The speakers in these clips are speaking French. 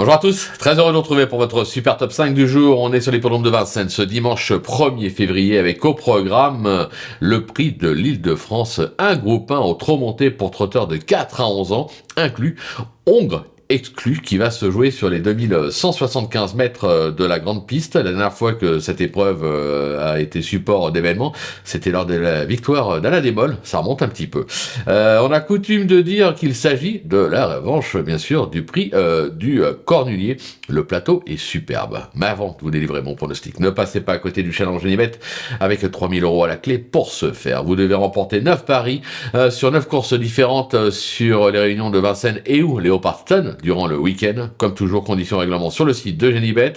Bonjour à tous, très heureux de vous retrouver pour votre super top 5 du jour. On est sur l'hippodrome de Vincennes ce dimanche 1er février avec au programme le prix de l'Île-de-France, un groupe 1 au trot monté pour trotteurs de 4 à 11 ans, inclus Hongre exclu, qui va se jouer sur les 2175 mètres de la grande piste. La dernière fois que cette épreuve a été support d'événement, c'était lors de la victoire d'Alain Desmolles. Ça remonte un petit peu. On a coutume de dire qu'il s'agit de la revanche, bien sûr, du prix du Cornulier. Le plateau est superbe. Mais avant de vous délivrer mon pronostic, ne passez pas à côté du challenge Genibet avec 3000 € à la clé. Pour ce faire, vous devez remporter 9 paris sur 9 courses différentes sur les réunions de Vincennes et ou Léopardton durant le week-end. Comme toujours, conditions règlement sur le site de Genibet.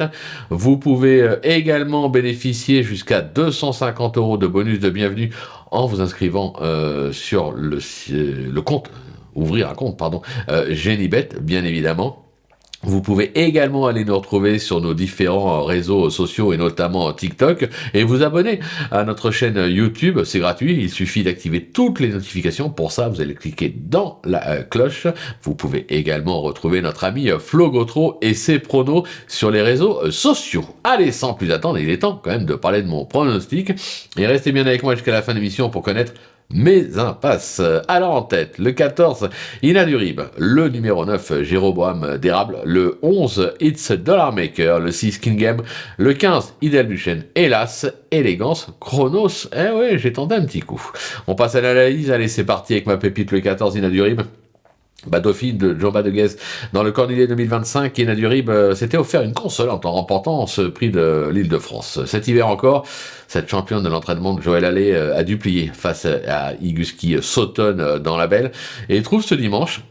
Vous pouvez également bénéficier jusqu'à 250 € de bonus de bienvenue en vous inscrivant sur le compte, ouvrir un compte, Genibet, bien évidemment. Vous pouvez également aller nous retrouver sur nos différents réseaux sociaux et notamment TikTok et vous abonner à notre chaîne YouTube. C'est gratuit, il suffit d'activer toutes les notifications. Pour ça, vous allez cliquer dans la cloche. Vous pouvez également retrouver notre ami Flo Gautreau et ses pronos sur les réseaux sociaux. Allez, sans plus attendre, il est temps quand même de parler de mon pronostic. Et restez bien avec moi jusqu'à la fin de l'émission pour connaître mes impasses. Alors en tête, le 14, Ina Durib, le numéro 9, Jéroboam d'Érable, le 11, It's Dollar Maker, le 6, King Game, le 15, Idéal Duchesne, hélas, Élégance, Chronos, ouais, j'ai tenté un petit coup. On passe à l'analyse, allez, c'est parti avec ma pépite, le 14, Ina Durib. Dauphine de Jean Badeguez dans le Cornulier 2025, Ina Durib s'était offert une consolante en remportant ce prix de l'Île-de-France. Cet hiver encore, cette championne de l'entraînement de Joël Allais a dû plier face à Iguski Sauton dans la belle et trouve ce dimanche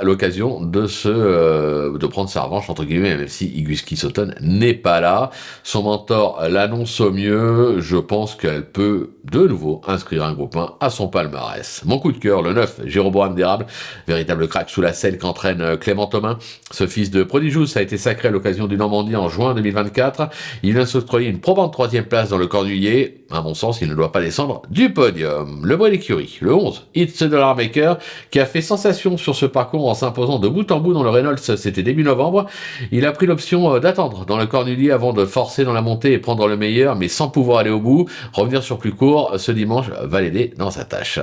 l'occasion de prendre sa revanche, entre guillemets, même si Iguski Sauton n'est pas là. Son mentor l'annonce au mieux. Je pense qu'elle peut de nouveau inscrire un groupe 1 à son palmarès. Mon coup de cœur, le 9, Jéroboam d'Érable, véritable crack sous la selle qu'entraîne Clément Thomas. Ce fils de Prodigious a été sacré à l'occasion du Normandie en juin 2024. Il vient s'octroyer une probante 3e place dans le Cornulier. À mon sens, il ne doit pas descendre du podium. Le Bois d'écurie, le 11, It's Dollar Maker, qui a fait sensation sur ce parcours en s'imposant de bout en bout dans le Reynolds, c'était début novembre. Il a pris l'option d'attendre dans le Cornulier avant de forcer dans la montée et prendre le meilleur, mais sans pouvoir aller au bout. Revenir sur plus court, ce dimanche, va l'aider dans sa tâche.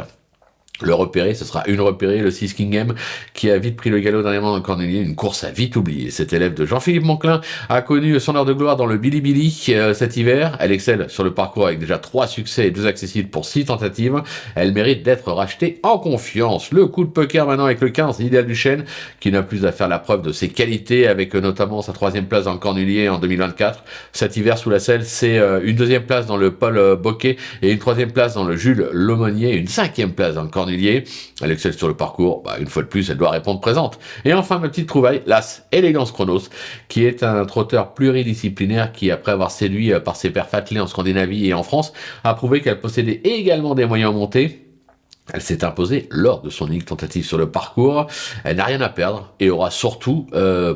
Le repéré, ce sera une repérée, le 6 Kingham, qui a vite pris le galop dernièrement dans le Cornulier, une course à vite oubliée. Cet élève de Jean-Philippe Monclin a connu son heure de gloire dans le Billy cet hiver. Elle excelle sur le parcours avec déjà 3 succès et 2 accessibles pour 6 tentatives. Elle mérite d'être rachetée en confiance. Le coup de poker maintenant avec le 15, Idéal Duchesne, qui n'a plus à faire la preuve de ses qualités avec notamment sa 3e place dans le Cornulier en 2024. Cet hiver sous la selle, c'est une 2e place dans le Paul Bocquet et une 3e place dans le Jules Laumonier, une 5e place dans le Cornulier. Elle excelle sur le parcours, une fois de plus, elle doit répondre présente. Et enfin, ma petite trouvaille, l'As Élégance Chronos, qui est un trotteur pluridisciplinaire qui, après avoir séduit par ses perfs attelés en Scandinavie et en France, a prouvé qu'elle possédait également des moyens montés. Elle s'est imposée lors de son unique tentative sur le parcours. Elle n'a rien à perdre et aura surtout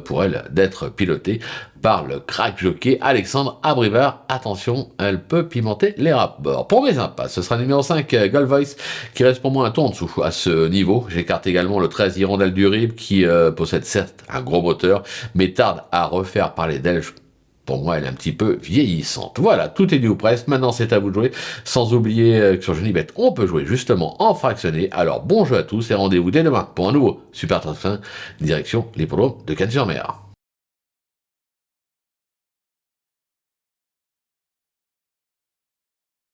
pour elle d'être pilotée par le crack jockey Alexandre Abrivard. Attention, elle peut pimenter les rapports. Pour mes impasses, ce sera le numéro 5, Gold Voice, qui reste pour moi un tour en dessous à ce niveau. J'écarte également le 13, Hirondelle du Rib, qui possède certes un gros moteur, mais tarde à refaire parler d'elle. Pour moi, elle est un petit peu vieillissante. Voilà, tout est dit ou presque. Maintenant, c'est à vous de jouer. Sans oublier que sur Genibet, on peut jouer justement en fractionné. Alors, bon jeu à tous et rendez-vous dès demain pour un nouveau Super Top 5, direction l'hippodrome de Cannes-sur-Mer.